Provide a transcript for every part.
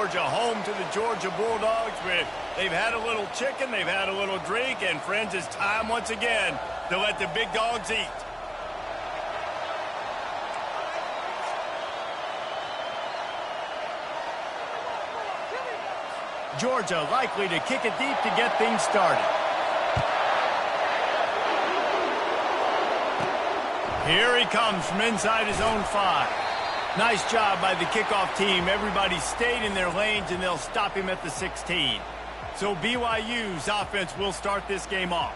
Georgia, home to the Georgia Bulldogs, where they've had a little chicken, they've had a little drink, and friends, it's time once again to let the big dogs eat. Georgia likely to kick it deep to get things started. Here he comes from inside his own 5. Nice job by the kickoff team. Everybody stayed in their lanes, and they'll stop him at the 16. So BYU's offense will start this game off.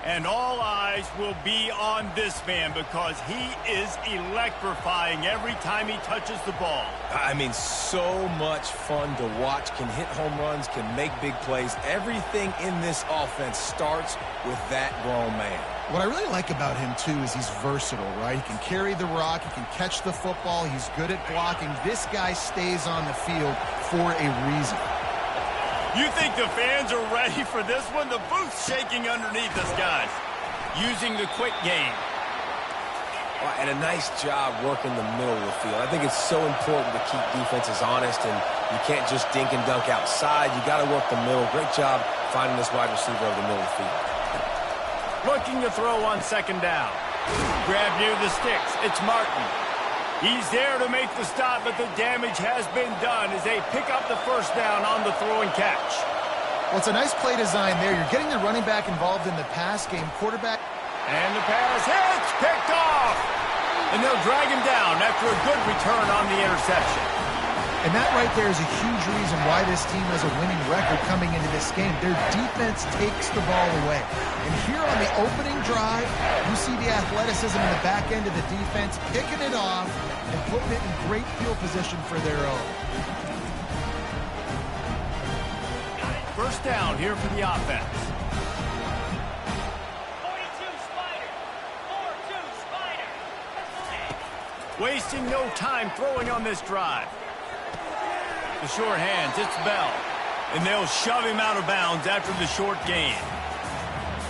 And all eyes will be on this man because he is electrifying every time he touches the ball. I mean, so much fun to watch. Can hit home runs, can make big plays. Everything in this offense starts with that grown man. What I really like about him, too, is he's versatile, right? He can carry the rock, he can catch the football, he's good at blocking. This guy stays on the field for a reason. You think the fans are ready for this one? The booth's shaking underneath us, guys. Using the quick game. And a nice job working the middle of the field. I think it's so important to keep defenses honest, and you can't just dink and dunk outside. You got to work the middle. Great job finding this wide receiver over the middle of the field. Looking to throw on second down. Grab near the sticks. It's Martin. He's there to make the stop, but the damage has been done as they pick up the first down on the throw and catch. Well, it's a nice play design there. You're getting the running back involved in the pass game. Quarterback. And the pass hits, picked off. And they'll drag him down after a good return on the interception. And that right there is a huge reason why this team has a winning record coming into this game. Their defense takes the ball away. And here on the opening drive, you see the athleticism in the back end of the defense, picking it off and putting it in great field position for their own. First down here for the offense. 42 Spider. 4-2 Spider. Wasting no time throwing on this drive. The short hands, it's Bell. And they'll shove him out of bounds after the short gain.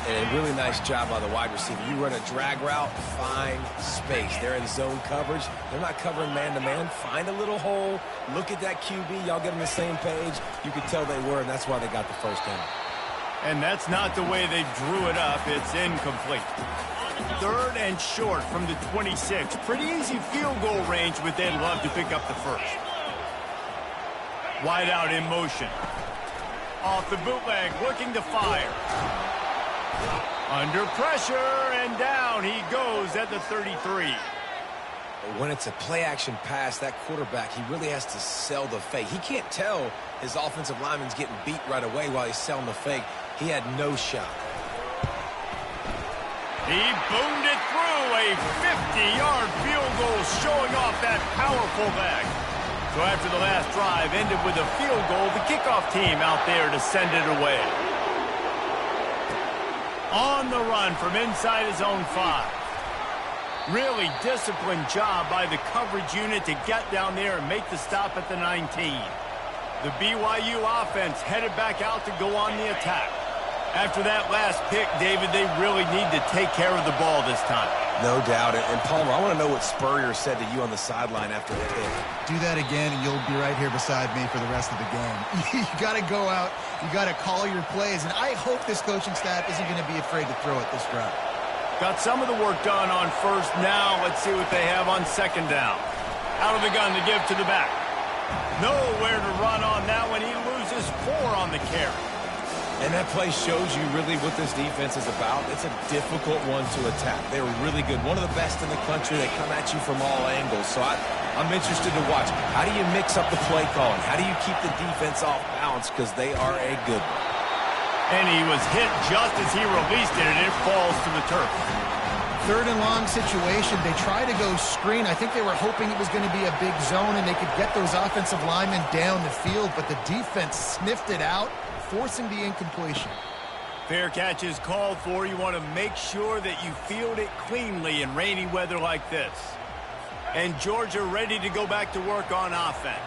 And a really nice job by the wide receiver. You run a drag route, find space. They're in zone coverage. They're not covering man-to-man. Find a little hole. Look at that QB. Y'all get on the same page. You could tell they were, and that's why they got the first down. And that's not the way they drew it up. It's incomplete. Third and short from the 26. Pretty easy field goal range, but they'd love to pick up the first. Wide out in motion. Off the bootleg, looking to fire. Under pressure, and down he goes at the 33. When it's a play-action pass, that quarterback, he really has to sell the fake. He can't tell his offensive lineman's getting beat right away while he's selling the fake. He had no shot. He boomed it through a 50-yard field goal, showing off that powerful back. So after the last drive ended with a field goal, the kickoff team out there to send it away. On the run from inside his own 5. Really disciplined job by the coverage unit to get down there and make the stop at the 19. The BYU offense headed back out to go on the attack. After that last pick, David, they really need to take care of the ball this time. No doubt. And Palmer, I want to know what Spurrier said to you on the sideline after the pick. Do that again, and you'll be right here beside me for the rest of the game. You got to go out. You got to call your plays. And I hope this coaching staff isn't going to be afraid to throw it this drive. Got some of the work done on first. Now let's see what they have on second down. Out of the gun to give to the back. Nowhere to run on that one. He loses 4 on the carry. And that play shows you really what this defense is about. It's a difficult one to attack. They're really good. One of the best in the country. They come at you from all angles. So I'm interested to watch. How do you mix up the play calling? How do you keep the defense off balance? Because they are a good one. And he was hit just as he released it, and it falls to the turf. Third and long situation. They try to go screen. I think they were hoping it was going to be a big zone and they could get those offensive linemen down the field, but the defense sniffed it out, forcing the incompletion. Fair catch is called for. You want to make sure that you field it cleanly in rainy weather like this. And Georgia ready to go back to work on offense.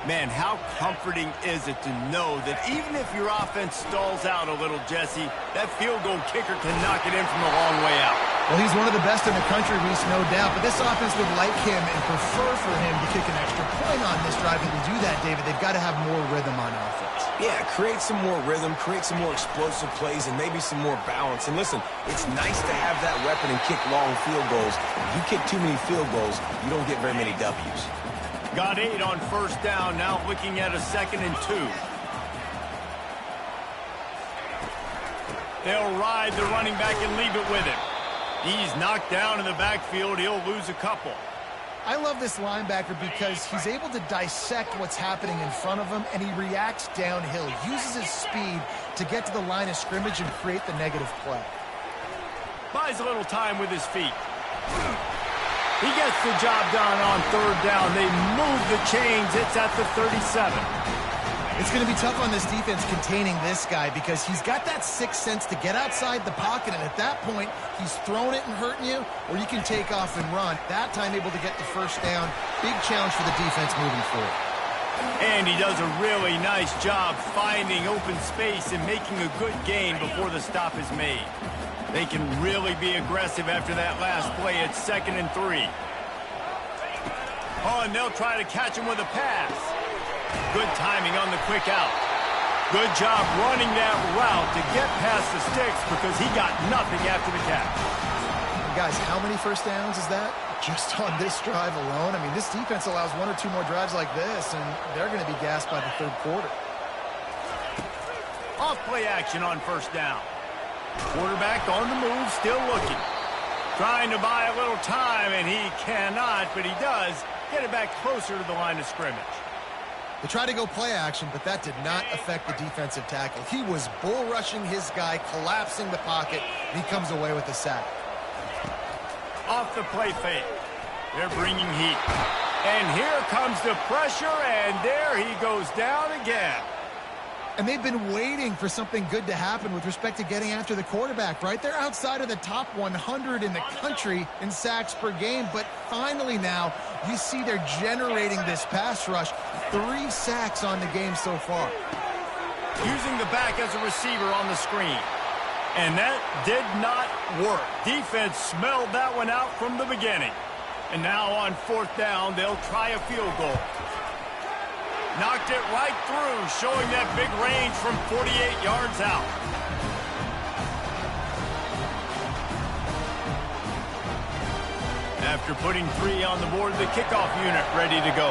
Man, how comforting is it to know that even if your offense stalls out a little, Jesse, that field goal kicker can knock it in from a long way out. Well, he's one of the best in the country, Reese, no doubt. But this offense would like him and prefer for him to kick an extra point on this drive. And to do that, David, they've got to have more rhythm on offense. Yeah, create some more rhythm, create some more explosive plays, and maybe some more balance. And listen, it's nice to have that weapon and kick long field goals. If you kick too many field goals, you don't get very many W's. Got 8 on first down, now looking at a 2nd and 2. They'll ride the running back and leave it with him. He's knocked down in the backfield. He'll lose a couple. I love this linebacker because he's able to dissect what's happening in front of him, and he reacts downhill, uses his speed to get to the line of scrimmage and create the negative play. Buys a little time with his feet. He gets the job done on 3rd down. They move the chains. It's at the 37. It's going to be tough on this defense containing this guy because he's got that sixth sense to get outside the pocket, and at that point, he's throwing it and hurting you, or you can take off and run. That time able to get the first down. Big challenge for the defense moving forward. And he does a really nice job finding open space and making a good gain before the stop is made. They can really be aggressive after that last play. It's 2nd and 3. Oh, and they'll try to catch him with a pass. Good timing on the quick out. Good job running that route to get past the sticks because he got nothing after the catch. Guys, how many first downs is that just on this drive alone? I mean, this defense allows 1 or 2 more drives like this, and they're going to be gassed by the 3rd quarter. Off play action on first down. Quarterback on the move, still looking. Trying to buy a little time, and he cannot, but he does get it back closer to the line of scrimmage. They tried to go play action, but that did not affect the defensive tackle. He was bull rushing his guy, collapsing the pocket, and he comes away with a sack. Off the play fake. They're bringing heat. And here comes the pressure, and there he goes down again. And they've been waiting for something good to happen with respect to getting after the quarterback, right? They're outside of the top 100 in the country in sacks per game, but finally now you see they're generating this pass rush. 3 sacks on the game so far. Using the back as a receiver on the screen. And that did not work. Defense smelled that one out from the beginning. And now on 4th down, they'll try a field goal. Knocked it right through, showing that big range from 48 yards out. After putting 3 on the board, the kickoff unit ready to go.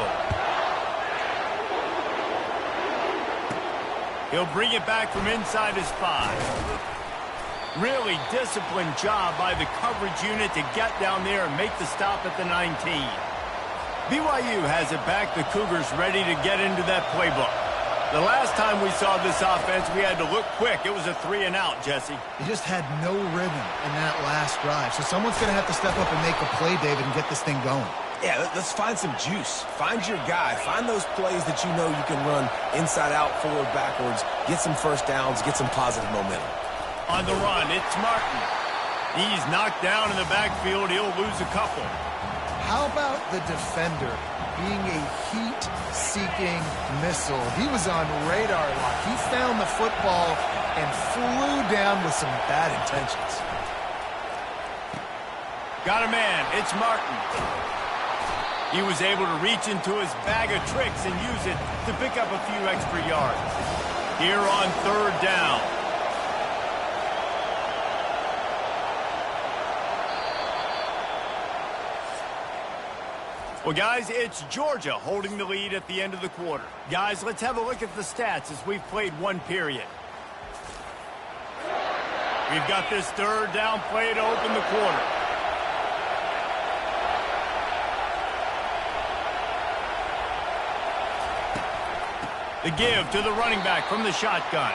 He'll bring it back from inside his 5. Really disciplined job by the coverage unit to get down there and make the stop at the 19. BYU has it back. The Cougars ready to get into that playbook. The last time we saw this offense, we had to look quick. It was a 3 and out, Jesse. They just had no rhythm in that last drive. So someone's going to have to step up and make a play, David, and get this thing going. Yeah, let's find some juice. Find your guy. Find those plays that you know you can run inside out, forward, backwards. Get some first downs. Get some positive momentum. On the run, it's Martin. He's knocked down in the backfield. He'll lose a couple. How about the defender being a heat-seeking missile? He was on radar lock. He found the football and flew down with some bad intentions. Got a man. It's Martin. He was able to reach into his bag of tricks and use it to pick up a few extra yards. Here on 3rd down. Well, guys, it's Georgia holding the lead at the end of the quarter. Guys, let's have a look at the stats as we've played 1 period. We've got this 3rd down play to open the quarter. The give to the running back from the shotgun.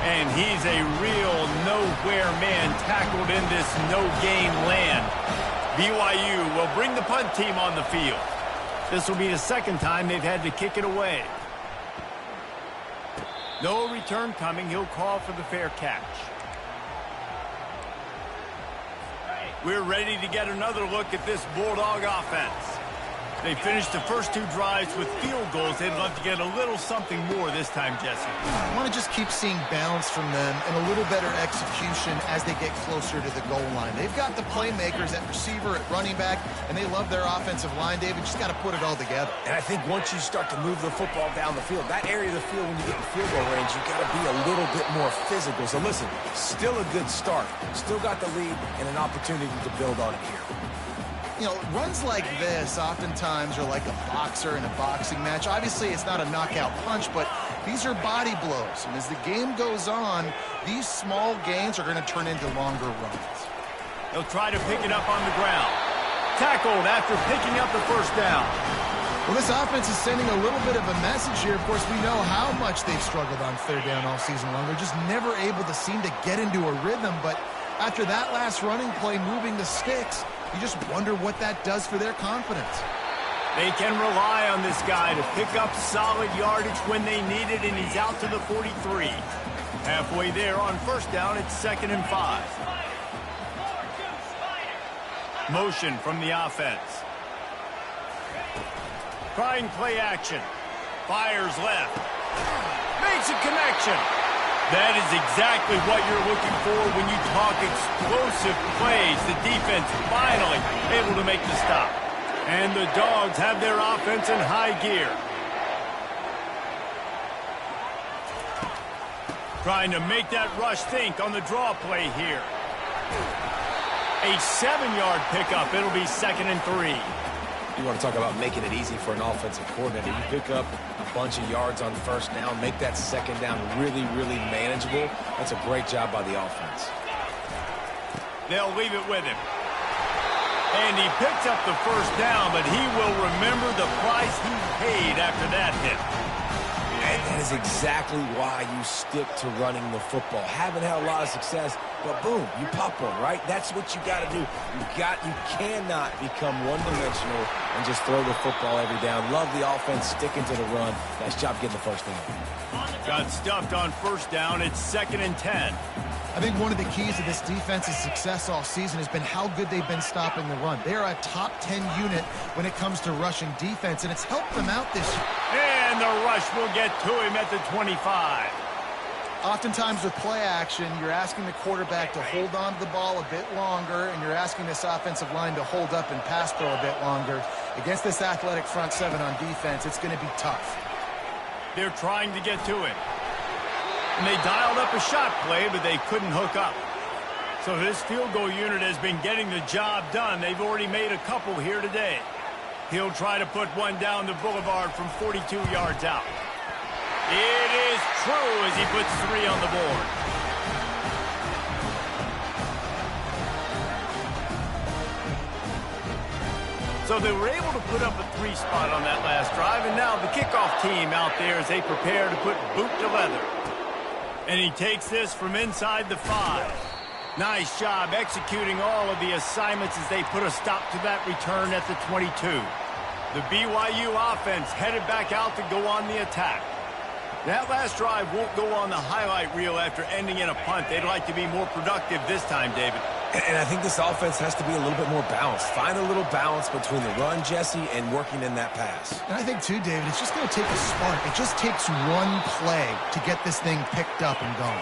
And he's a real nowhere man tackled in this no-gain land. BYU will bring the punt team on the field. This will be the 2nd time they've had to kick it away. No return coming. He'll call for the fair catch. We're ready to get another look at this Bulldog offense. They finished the first 2 drives with field goals. They'd love to get a little something more this time, Jesse. I want to just keep seeing balance from them and a little better execution as they get closer to the goal line. They've got the playmakers at receiver, at running back, and they love their offensive line, David. Just got to put it all together. And I think once you start to move the football down the field, that area of the field when you get in field goal range, you've got to be a little bit more physical. So listen, still a good start. Still got the lead and an opportunity to build on it here. You know, runs like this oftentimes are like a boxer in a boxing match. Obviously, it's not a knockout punch, but these are body blows. And as the game goes on, these small gains are going to turn into longer runs. They'll try to pick it up on the ground. Tackled after picking up the first down. Well, this offense is sending a little bit of a message here. Of course, we know how much they've struggled on third down all season long. They're just never able to seem to get into a rhythm. But after that last running play moving the sticks, you just wonder what that does for their confidence. They can rely on this guy to pick up solid yardage when they need it, and he's out to the 43. Halfway there on first down, it's 2nd and 5. Motion from the offense. Trying play action. Fires left. Makes a connection. That is exactly what you're looking for when you talk explosive plays. The defense finally able to make the stop. And the Dogs have their offense in high gear. Trying to make that rush think on the draw play here. A 7-yard pickup. It'll be 2nd and 3. You want to talk about making it easy for an offensive coordinator. You pick up a bunch of yards on first down, make that second down really, really manageable. That's a great job by the offense. They'll leave it with him. And he picks up the first down, but he will remember the price he paid after that hit. And that is exactly why you stick to running the football. Haven't had a lot of success, but boom, you pop one, right? That's what you got to do. You cannot become one-dimensional and just throw the football every down. Love the offense sticking to the run. Nice job getting the first down. Got stuffed on first down. It's 2nd and 10. I think one of the keys to this defense's success all season has been how good they've been stopping the run. They are a top 10 unit when it comes to rushing defense, and it's helped them out this year. And the rush will get to him at the 25. Oftentimes with play action, you're asking the quarterback to hold on to the ball a bit longer, and you're asking this offensive line to hold up and pass pro a bit longer. Against this athletic front seven on defense, it's going to be tough. They're trying to get to it. And they dialed up a shot play, but they couldn't hook up. So this field goal unit has been getting the job done. They've already made a couple here today. He'll try to put one down the boulevard from 42 yards out. It is true as he puts 3 on the board. So they were able to put up a 3 spot on that last drive, and now the kickoff team out there as they prepare to put boot to leather. And he takes this from inside the 5. Nice job executing all of the assignments as they put a stop to that return at the 22. The BYU offense headed back out to go on the attack. That last drive won't go on the highlight reel after ending in a punt. They'd like to be more productive this time, David. And I think this offense has to be a little bit more balanced. Find a little balance between the run, Jesse, and working in that pass. And I think, too, David, it's just going to take a spark. It just takes one play to get this thing picked up and going.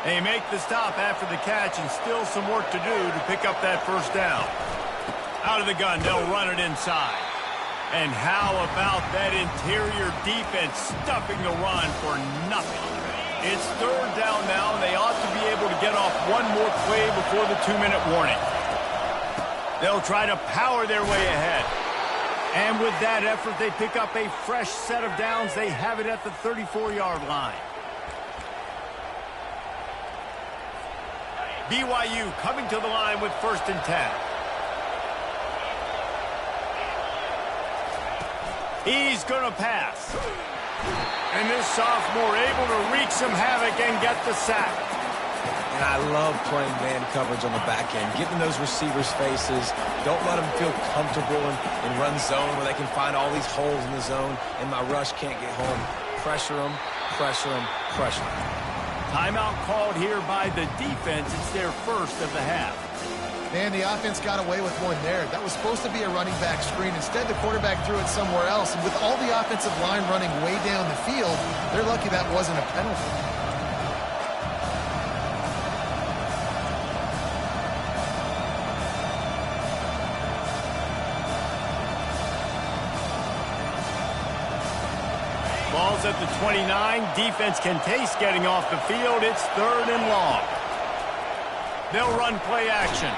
They make the stop after the catch and still some work to do to pick up that first down. Out of the gun, they'll run it inside. And how about that interior defense stuffing the run for nothing? It's third down now, and they ought to be able to get off one more play before the 2-minute warning. They'll try to power their way ahead. And with that effort, they pick up a fresh set of downs. They have it at the 34-yard line. BYU coming to the line with 1st and 10. He's going to pass. And this sophomore able to wreak some havoc and get the sack. And I love playing man coverage on the back end, getting those receivers' faces. Don't let them feel comfortable in run zone where they can find all these holes in the zone and my rush can't get home. Pressure them, pressure them, pressure them. Timeout called here by the defense. It's their first of the half. Man, the offense got away with one there. That was supposed to be a running back screen. Instead, the quarterback threw it somewhere else. And with all the offensive line running way down the field, they're lucky that wasn't a penalty. Ball's at the 29. Defense can taste getting off the field. It's 3rd and long. They'll run play action.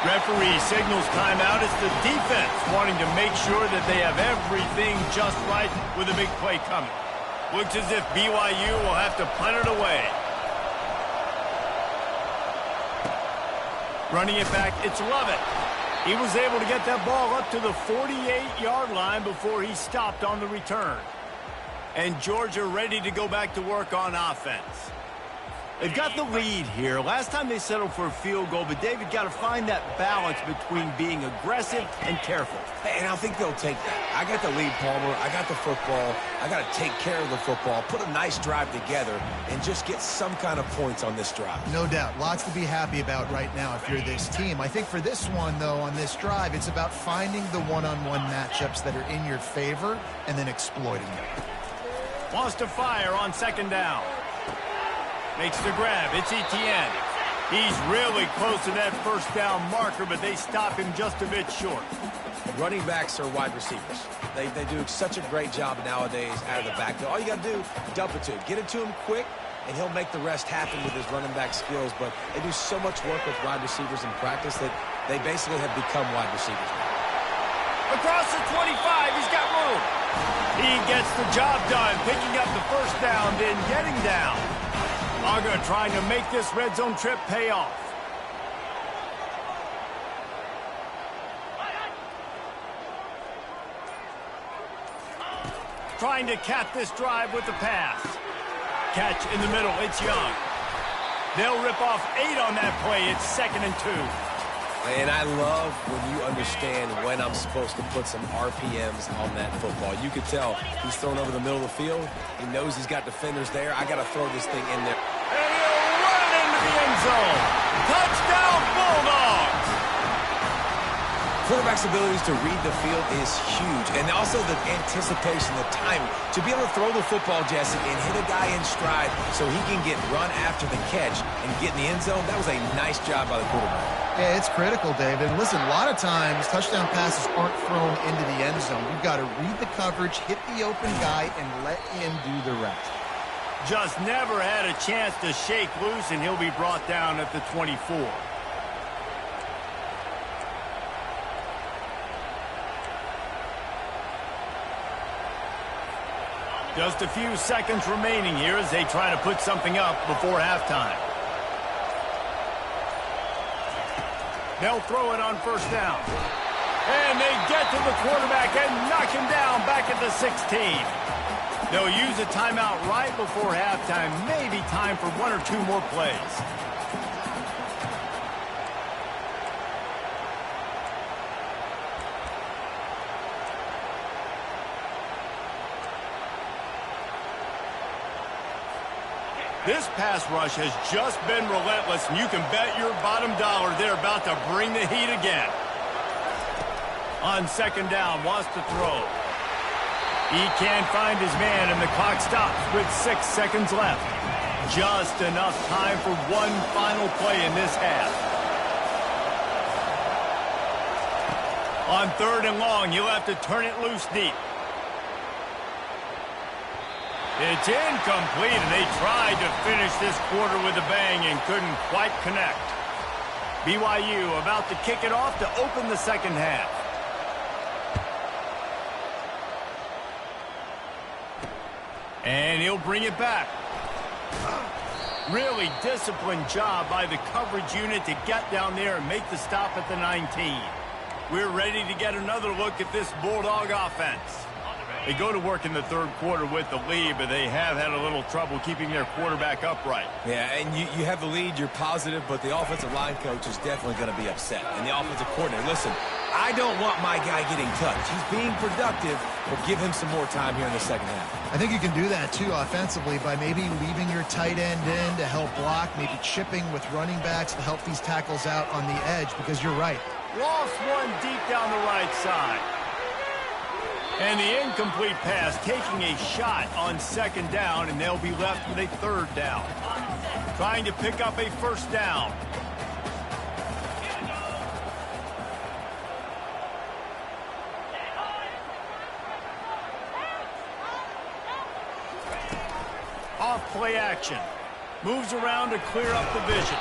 Referee signals timeout. It's the defense wanting to make sure that they have everything just right with a big play coming. Looks as if BYU will have to punt it away. Running it back, it's Lovett. He was able to get that ball up to the 48-yard line before he stopped on the return. And Georgia ready to go back to work on offense. They've got the lead here. Last time they settled for a field goal, but David got to find that balance between being aggressive and careful. And I think they'll take that. I got the lead, Palmer. I got the football. I got to take care of the football, put a nice drive together, and just get some kind of points on this drive. No doubt. Lots to be happy about right now if you're this team. I think for this one, though, on this drive, it's about finding the one-on-one matchups that are in your favor and then exploiting them. Wants to fire on 2nd down. Makes the grab. It's Etienne. He's really close to that 1st down marker, but they stop him just a bit short. Running backs are wide receivers. They do such a great job nowadays out of the backfield. All you got to do, dump it to him. Get it to him quick, and he'll make the rest happen with his running back skills. But they do so much work with wide receivers in practice that they basically have become wide receivers. Across the 25, he's got room. He gets the job done, picking up the 1st down, then getting down. Aga trying to make this red zone trip pay off. Trying to cap this drive with the pass. Catch in the middle, it's Young. They'll rip off 8 on that play. It's 2nd and 2. And I love when you understand when I'm supposed to put some RPMs on that football. You could tell he's thrown over the middle of the field. He knows he's got defenders there. I got to throw this thing in there. And he'll run it into the end zone. Touchdown, Bulldogs! Quarterback's abilities to read the field is huge. And also the anticipation, the timing. To be able to throw the football, Jesse, and hit a guy in stride so he can get run after the catch and get in the end zone, that was a nice job by the quarterback. Yeah, it's critical, David. Listen, a lot of times touchdown passes aren't thrown into the end zone. You've got to read the coverage, hit the open guy, and let him do the rest. Just never had a chance to shake loose, and he'll be brought down at the 24. Just a few seconds remaining here as they try to put something up before halftime. They'll throw it on 1st down. And they get to the quarterback and knock him down back at the 16. They'll use a timeout right before halftime. Maybe time for 1 or 2 more plays. This pass rush has just been relentless, and you can bet your bottom dollar they're about to bring the heat again. On 2nd down, wants to throw. He can't find his man, and the clock stops with 6 seconds left. Just enough time for one final play in this half. On 3rd and long, you'll have to turn it loose deep. It's incomplete, and they tried to finish this quarter with a bang and couldn't quite connect. BYU about to kick it off to open the 2nd half. And he'll bring it back. Really disciplined job by the coverage unit to get down there and make the stop at the 19. We're ready to get another look at this Bulldog offense. They go to work in the 3rd quarter with the lead, but they have had a little trouble keeping their quarterback upright. Yeah, and you have the lead, you're positive, but the offensive line coach is definitely going to be upset. And the offensive coordinator, listen, I don't want my guy getting touched. He's being productive, but give him some more time here in the 2nd half. I think you can do that, too, offensively by maybe leaving your tight end in to help block, maybe chipping with running backs to help these tackles out on the edge, because you're right. Lost one deep down the right side. And the incomplete pass taking a shot on second down, and they'll be left with a third down. Trying to pick up a first down. Off play action. Moves around to clear up the vision.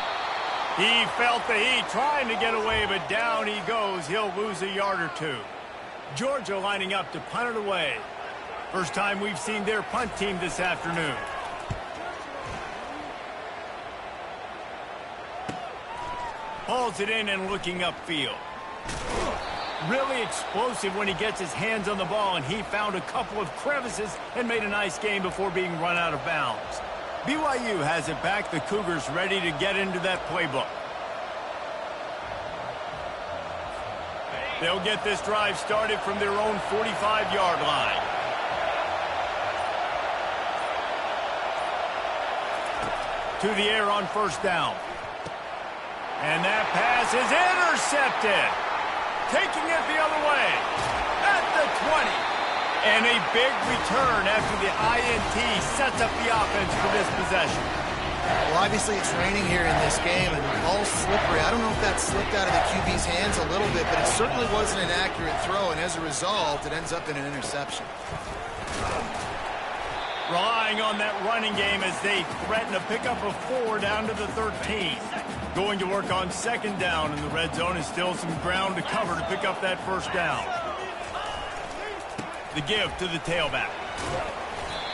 He felt the heat trying to get away, but down he goes. He'll lose a yard or two. Georgia lining up to punt it away. First time we've seen their punt team this afternoon. Hauls it in and looking upfield. Really explosive when he gets his hands on the ball, and he found a couple of crevices and made a nice game before being run out of bounds. BYU has it back. The Cougars ready to get into that playbook. They'll get this drive started from their own 45-yard line. To the air on first down. And that pass is intercepted. Taking it the other way. At the 20. And a big return after the INT sets up the offense for this possession. Well, obviously it's raining here in this game, and all slippery. I don't know if that slipped out of the QB's hands a little bit, but it certainly wasn't an accurate throw, and as a result, it ends up in an interception. Relying on that running game as they threaten a pickup of 4 down to the 13. Going to work on second down, and the red zone is still some ground to cover to pick up that first down. The give to the tailback.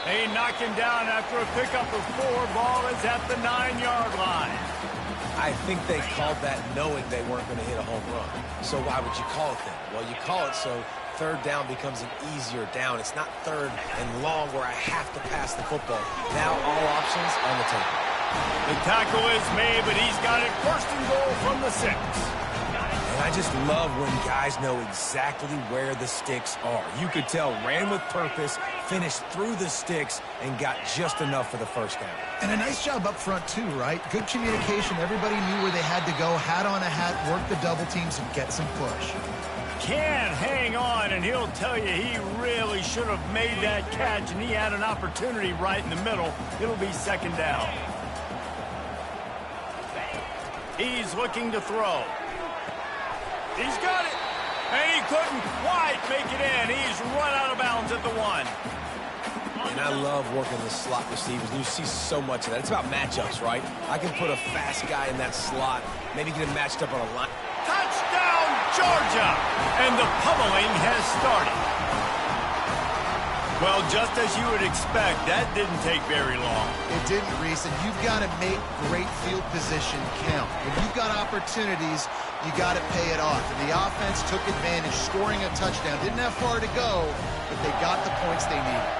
They knock him down after a pickup of 4. Ball is at the 9-yard line. I think they called that knowing they weren't going to hit a home run. So why would you call it then? Well, you call it so third down becomes an easier down. It's not third and long where I have to pass the football. Now all options on the table. The tackle is made, but he's got it first and goal from the 6. And I just love when guys know exactly where the sticks are. You could tell ran with purpose, finished through the sticks, and got just enough for the first down. And a nice job up front, too, right? Good communication. Everybody knew where they had to go, hat on a hat, work the double teams, and get some push. Can hang on, and he'll tell you he really should have made that catch, and he had an opportunity right in the middle. It'll be second down. He's looking to throw. He's got it. And he couldn't quite make it in. He's run out of bounds at the 1. And I love working the slot receivers. You see so much of that. It's about matchups, right? I can put a fast guy in that slot, maybe get him matched up on a line. Touchdown, Georgia! And the pummeling has started. Well, just as you would expect, that didn't take very long. It didn't, Reese, and you've got to make great field position count. When you've got opportunities, you got to pay it off. And the offense took advantage, scoring a touchdown. Didn't have far to go, but they got the points they needed.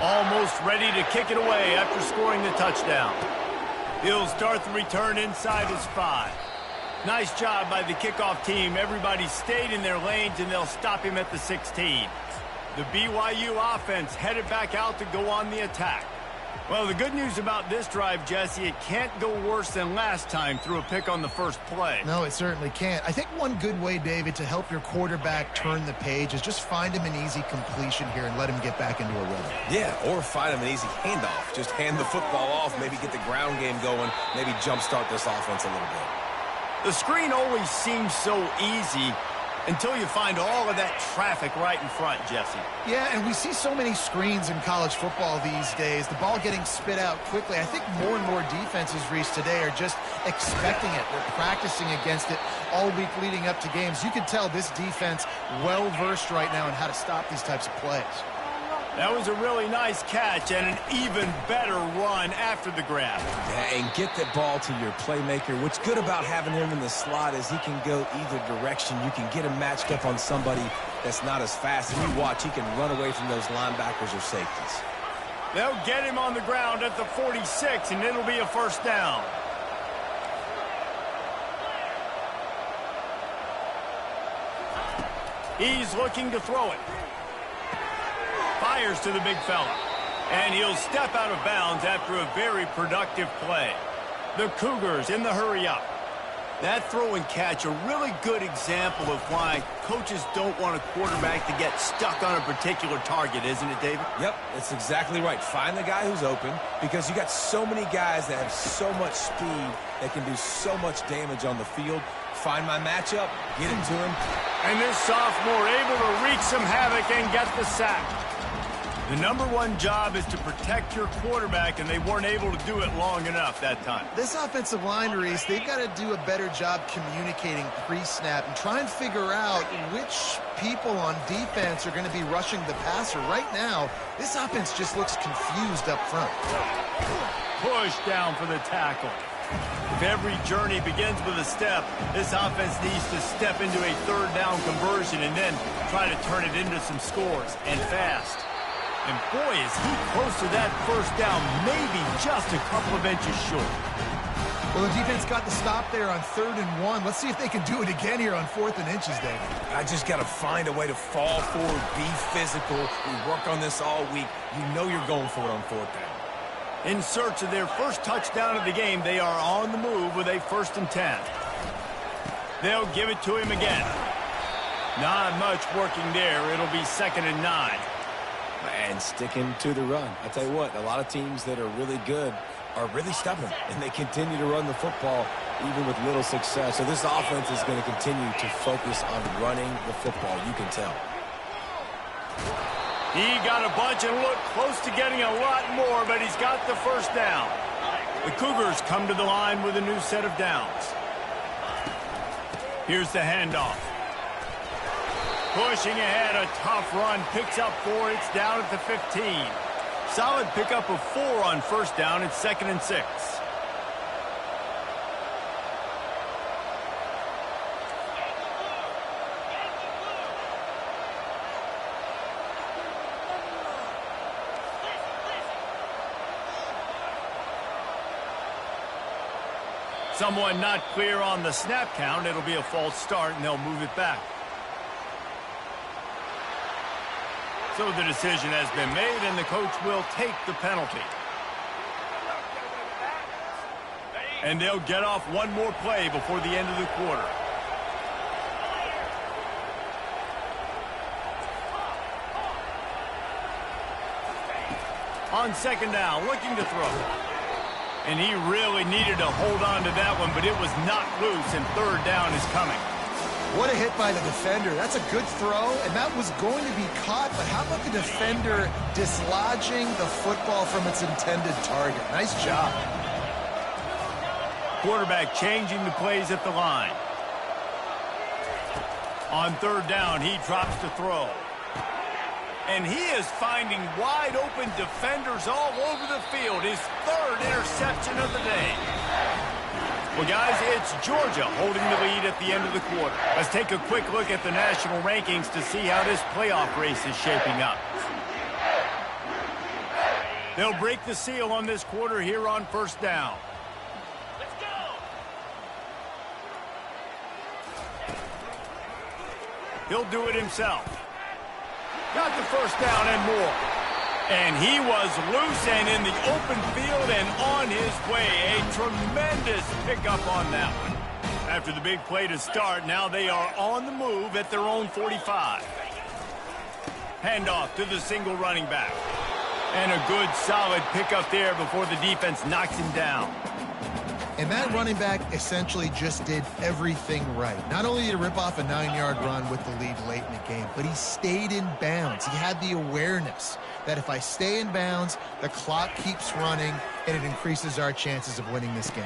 Almost ready to kick it away after scoring the touchdown. He'll start the return inside his 5. Nice job by the kickoff team. Everybody stayed in their lanes, and they'll stop him at the 16. The BYU offense headed back out to go on the attack. Well, the good news about this drive, Jesse, it can't go worse than last time through a pick on the first play. No, it certainly can't. I think one good way, David, to help your quarterback turn the page is just find him an easy completion here and let him get back into a rhythm. Yeah, or find him an easy handoff. Just hand the football off, maybe get the ground game going, maybe jumpstart this offense a little bit. The screen always seems so easy until you find all of that traffic right in front, Jesse. Yeah, and we see so many screens in college football these days. The ball getting spit out quickly. I think more and more defenses, Reese, today are just expecting it. They're practicing against it all week leading up to games. You can tell this defense well-versed right now in how to stop these types of plays. That was a really nice catch and an even better run after the grab. Yeah, and get the ball to your playmaker. What's good about having him in the slot is he can go either direction. You can get him matched up on somebody that's not as fast. And you watch, he can run away from those linebackers or safeties. They'll get him on the ground at the 46, and it'll be a first down. He's looking to throw it. Fires to the big fella. And he'll step out of bounds after a very productive play. The Cougars in the hurry-up. That throw and catch, a really good example of why coaches don't want a quarterback to get stuck on a particular target, isn't it, David? Yep, that's exactly right. Find the guy who's open, because you got so many guys that have so much speed that can do so much damage on the field. Find my matchup, get it to him. And this sophomore able to wreak some havoc and get the sack. The number one job is to protect your quarterback, and they weren't able to do it long enough that time. This offensive line, Reese, they've got to do a better job communicating pre-snap and try and figure out which people on defense are going to be rushing the passer. Right now, this offense just looks confused up front. Push down for the tackle. If every journey begins with a step, this offense needs to step into a third down conversion and then try to turn it into some scores, and fast. And boy, is he close to that first down, maybe just a couple of inches short. Well, the defense got the stop there on 3rd and 1. Let's see if they can do it again here on 4th and inches, David. I just got to find a way to fall forward, be physical. We work on this all week. You know you're going for it on 4th down. In search of their first touchdown of the game, they are on the move with a 1st and 10. They'll give it to him again. Not much working there. It'll be 2nd and 9. And sticking to the run. I tell you what, a lot of teams that are really good are really stubborn, and they continue to run the football even with little success. So this offense is going to continue to focus on running the football, you can tell. He got a bunch and looked close to getting a lot more, but he's got the first down. The Cougars come to the line with a new set of downs. Here's the handoff. Pushing ahead, a tough run, picks up 4, it's down at the 15. Solid pickup of 4 on 1st down, it's 2nd and 6. Someone not clear on the snap count, it'll be a false start, and they'll move it back. So the decision has been made, and the coach will take the penalty. And they'll get off one more play before the end of the quarter. On 2nd down, looking to throw. And he really needed to hold on to that one, but it was knocked loose, and 3rd down is coming. What a hit by the defender. That's a good throw, and that was going to be caught, but how about the defender dislodging the football from its intended target? Nice job. Quarterback changing the plays at the line. On 3rd down, he drops to throw. And he is finding wide open defenders all over the field. His 3rd interception of the day. Well, guys, it's Georgia holding the lead at the end of the quarter. Let's take a quick look at the national rankings to see how this playoff race is shaping up. They'll break the seal on this quarter here on 1st down. Let's go! He'll do it himself. Got the 1st down and more. And he was loose and in the open field and on his way. A tremendous pickup on that one. After the big play to start, now they are on the move at their own 45. Handoff to the single running back. And a good solid pickup there before the defense knocks him down. And that running back essentially just did everything right. Not only did he rip off a 9-yard run with the lead late in the game, but he stayed in bounds. He had the awareness that if I stay in bounds, the clock keeps running, and it increases our chances of winning this game.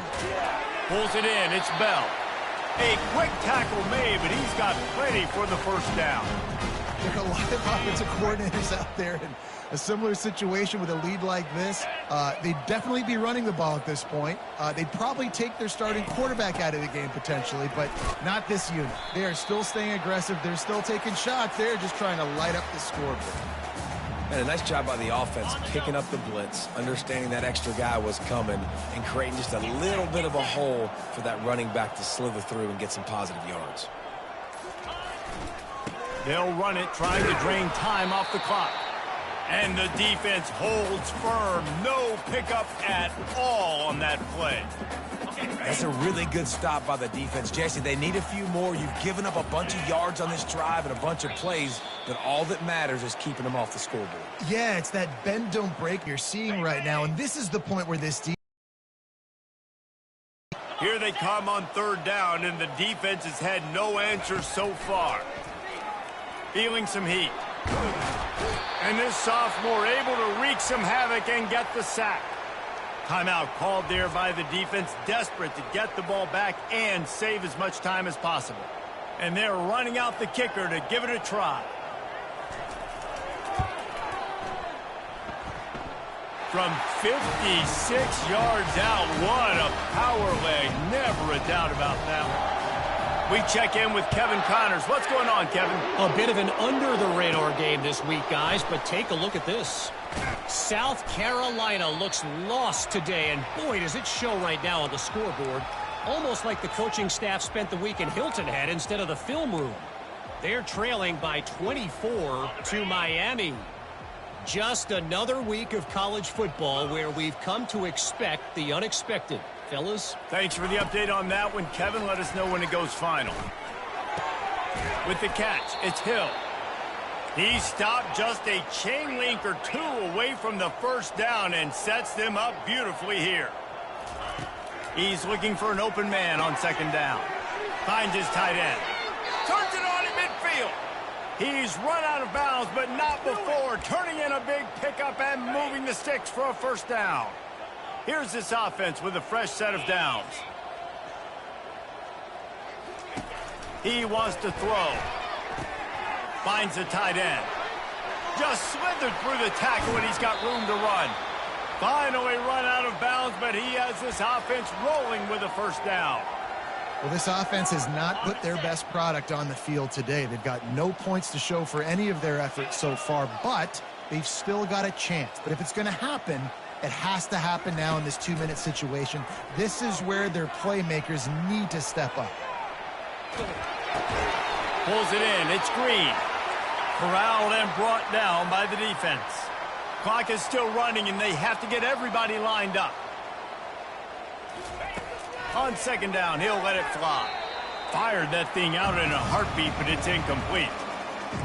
Pulls it in. It's Bell. A quick tackle made, but he's got plenty for the 1st down. There are a lot of offensive coordinators out there in a similar situation with a lead like this. They'd definitely be running the ball at this point. They'd probably take their starting quarterback out of the game potentially, but not this unit. They are still staying aggressive. They're still taking shots. They're just trying to light up the scoreboard. And a nice job by the offense picking up the blitz, understanding that extra guy was coming, and creating just a little bit of a hole for that running back to slither through and get some positive yards. They'll run it, trying to drain time off the clock. And the defense holds firm. No pickup at all on that play. That's a really good stop by the defense. Jesse, they need a few more. You've given up a bunch of yards on this drive and a bunch of plays, but all that matters is keeping them off the scoreboard. Yeah, it's that bend, don't break you're seeing right now, and this is the point where this defense... Here they come on third down, and the defense has had no answers so far. Feeling some heat. And this sophomore able to wreak some havoc and get the sack. Timeout called there by the defense, desperate to get the ball back and save as much time as possible. And they're running out the kicker to give it a try. From 56 yards out, what a power leg. Never a doubt about that one. We check in with Kevin Connors. What's going on, Kevin? A bit of an under-the-radar game this week, guys, but take a look at this. South Carolina looks lost today, and boy, does it show right now on the scoreboard. Almost like the coaching staff spent the week in Hilton Head instead of the film room. They're trailing by 24 to Miami. Just another week of college football where we've come to expect the unexpected. Fellas? Thanks for the update on that one, Kevin. Let us know when it goes final. With the catch, it's Hill. He stopped just a chain link or two away from the first down and sets them up beautifully here. He's looking for an open man on second down. Finds his tight end. Turns it on in midfield. He's run out of bounds, but not before turning in a big pickup and moving the sticks for a first down. Here's this offense with a fresh set of downs. He wants to throw. Finds the tight end. Just slithered through the tackle and he's got room to run. Finally run out of bounds, but he has this offense rolling with a first down. Well, this offense has not put their best product on the field today. They've got no points to show for any of their efforts so far, but they've still got a chance. But if it's going to happen, it has to happen now in this 2-minute situation. This is where their playmakers need to step up. Pulls it in. It's Green. Corralled and brought down by the defense. Clock is still running, and they have to get everybody lined up. On second down, he'll let it fly. Fired that thing out in a heartbeat, but it's incomplete.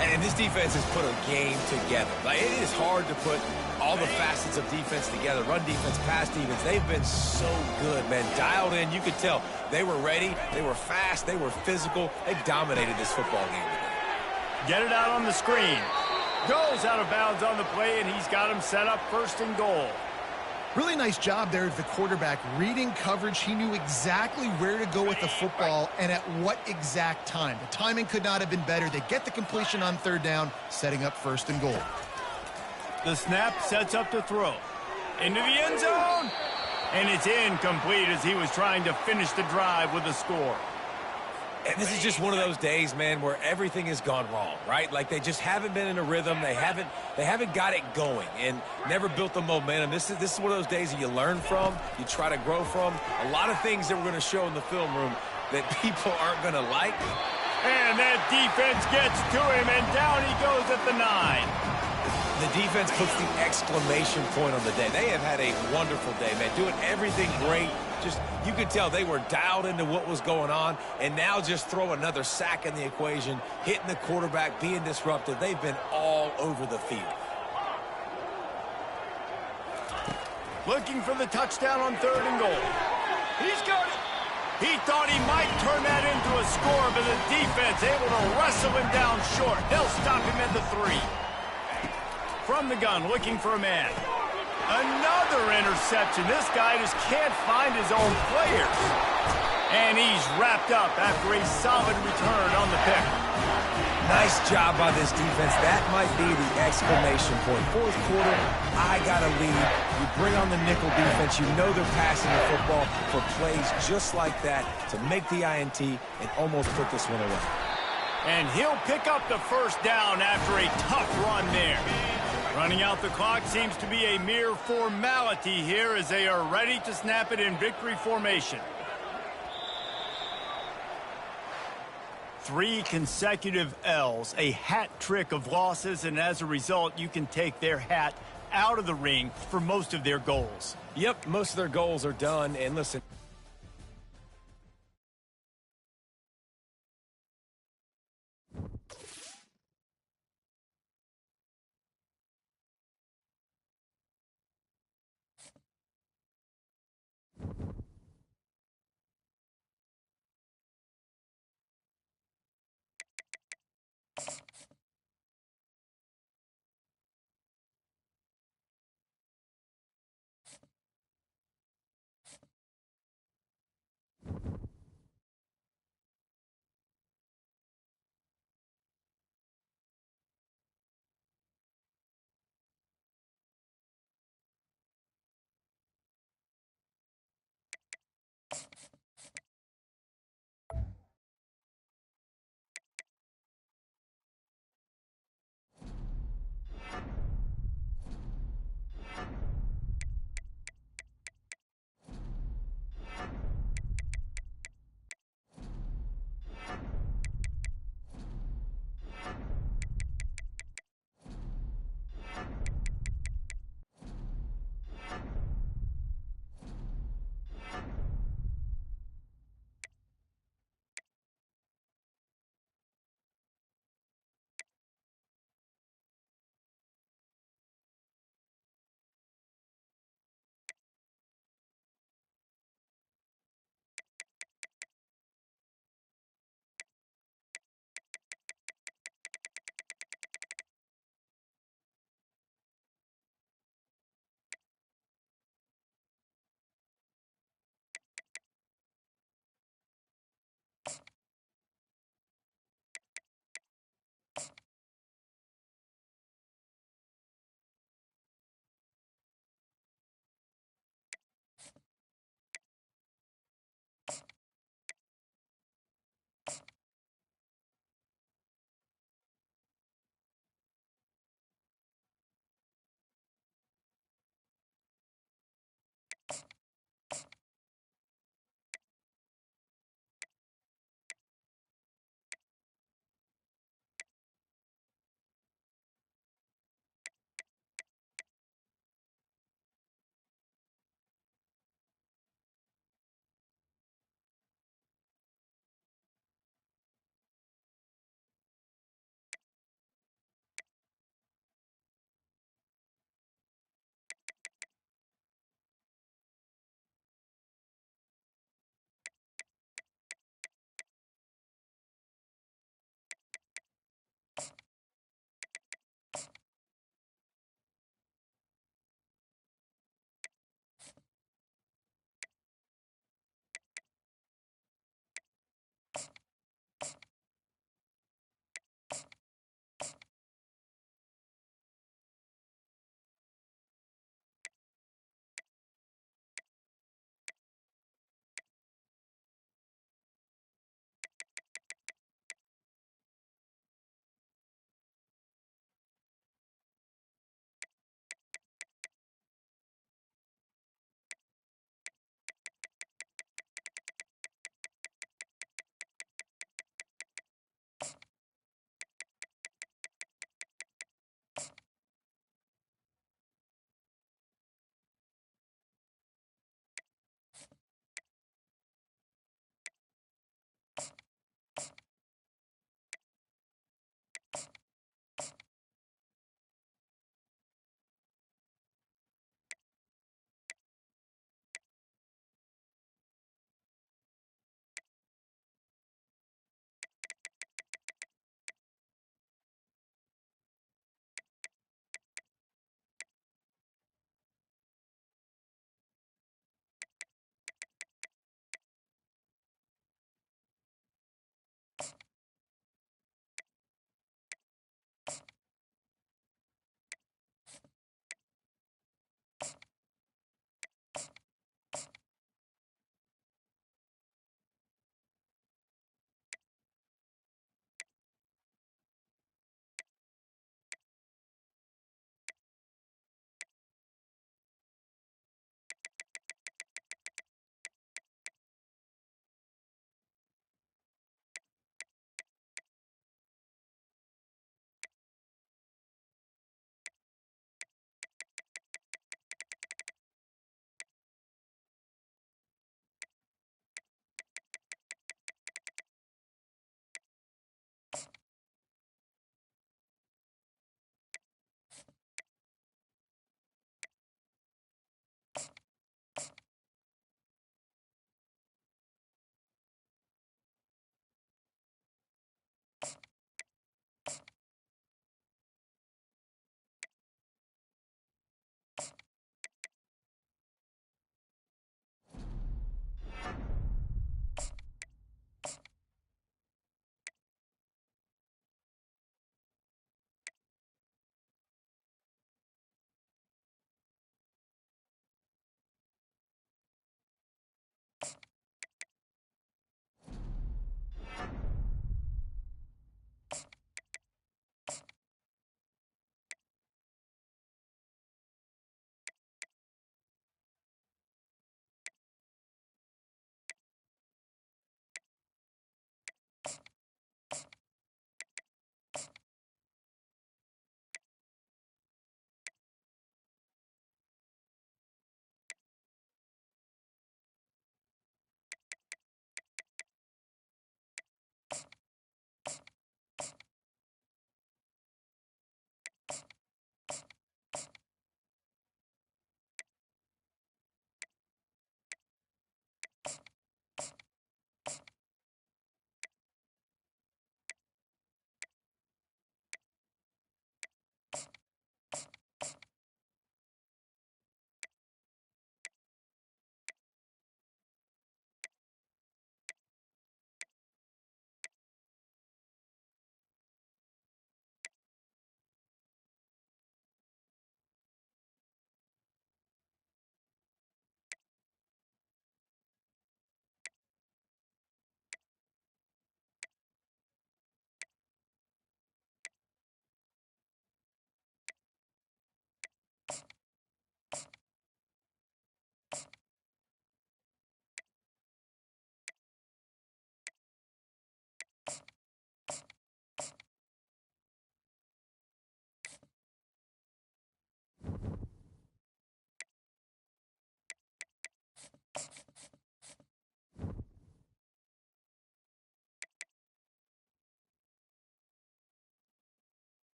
And this defense has put a game together. Like, it is hard to put all the facets of defense together. Run defense, pass defense. They've been so good, man. Dialed in. You could tell they were ready. They were fast. They were physical. They dominated this football game today. Get it out on the screen. Goes out of bounds on the play, and he's got him set up first and goal. Really nice job there of the quarterback. Reading coverage, he knew exactly where to go with the football and at what exact time. The timing could not have been better. They get the completion on third down, setting up first and goal. The snap sets up to throw. Into the end zone. And it's incomplete as he was trying to finish the drive with a score. And this is just one of those days, man, where everything has gone wrong, right? Like, they just haven't been in a rhythm. They haven't got it going and never built the momentum. This is one of those days that you learn from, you try to grow from. A lot of things that we're going to show in the film room that people aren't going to like. And that defense gets to him, and down he goes at the 9. The defense puts the exclamation point on the day. They have had a wonderful day, man, doing everything great. Just, you could tell they were dialed into what was going on, and now just throw another sack in the equation, hitting the quarterback, being disruptive. They've been all over the field. Looking for the touchdown on third and goal. He's got it. He thought he might turn that into a score, but the defense able to wrestle him down short. They'll stop him at the 3. From the gun, looking for a man. Another interception. This guy just can't find his own players. And he's wrapped up after a solid return on the pick. Nice job by this defense. That might be the exclamation point. Fourth quarter, I got a lead. You bring on the nickel defense. You know they're passing the football for plays just like that to make the INT and almost put this one away. And he'll pick up the first down after a tough run there. Running out the clock seems to be a mere formality here as they are ready to snap it in victory formation. 3 consecutive L's, a hat trick of losses, and as a result, you can take their hat out of the ring for most of their goals. Yep, most of their goals are done, and listen.